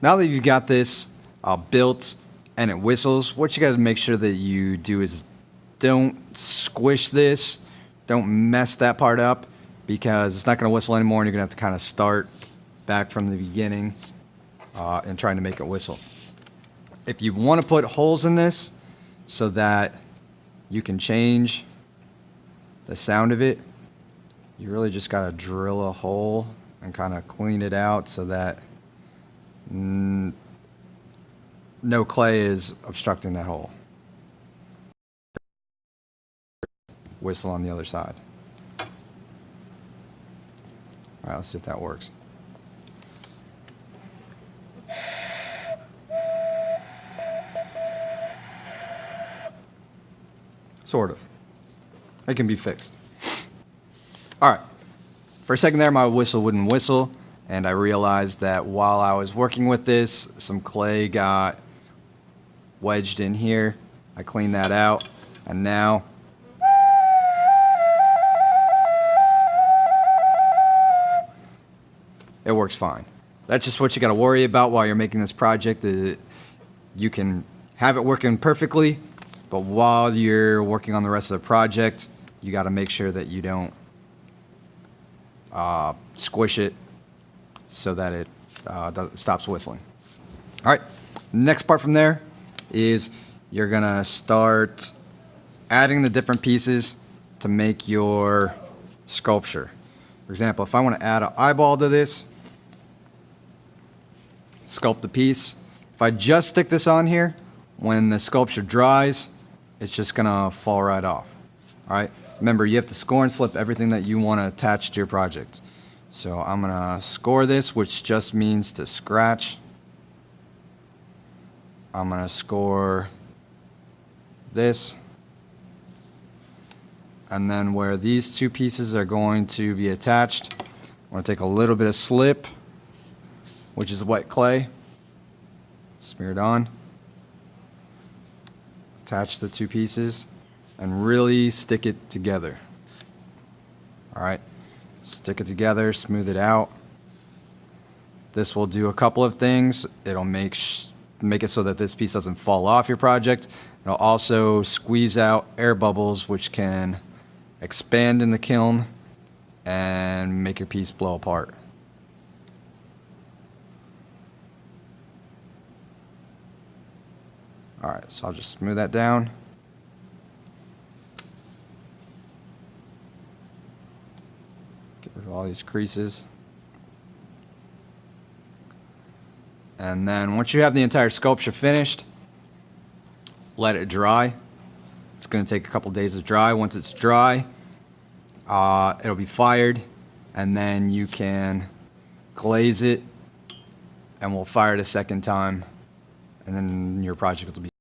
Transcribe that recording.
now that you've got this built and it whistles, what you got to make sure that you do is don't squish this, don't mess that part up, because it's not going to whistle anymore and you're going to have to kind of start back from the beginning and trying to make it whistle. If you want to put holes in this so that you can change the sound of it, you really just got to drill a hole and kind of clean it out so that no clay is obstructing that hole. Whistle on the other side. All right, let's see if that works. Sort of. It can be fixed. All right. For a second there, my whistle wouldn't whistle, and I realized that while I was working with this, some clay got wedged in here. I cleaned that out, and now it works fine. That's just what you got to worry about while you're making this project. You can have it working perfectly, but while you're working on the rest of the project, you got to make sure that you don't squish it so that it stops whistling. All right, next part from there is you're gonna start adding the different pieces to make your sculpture. For example, if I want to add an eyeball to this, sculpt the piece. If I just stick this on here, when the sculpture dries, it's just gonna fall right off. All right, remember, you have to score and slip everything that you want to attach to your project. So I'm gonna score this, which just means to scratch. I'm gonna score this. And then where these two pieces are going to be attached, I'm gonna take a little bit of slip, which is wet clay, smear it on, attach the two pieces, and really stick it together. All right, stick it together, smooth it out. This will do a couple of things. It'll make it so that this piece doesn't fall off your project. It'll also squeeze out air bubbles, which can expand in the kiln and make your piece blow apart. All right, so I'll just smooth that down. Get rid of all these creases. And then once you have the entire sculpture finished, let it dry. It's going to take a couple days to dry. Once it's dry, it'll be fired, and then you can glaze it, and we'll fire it a second time, and then your project will be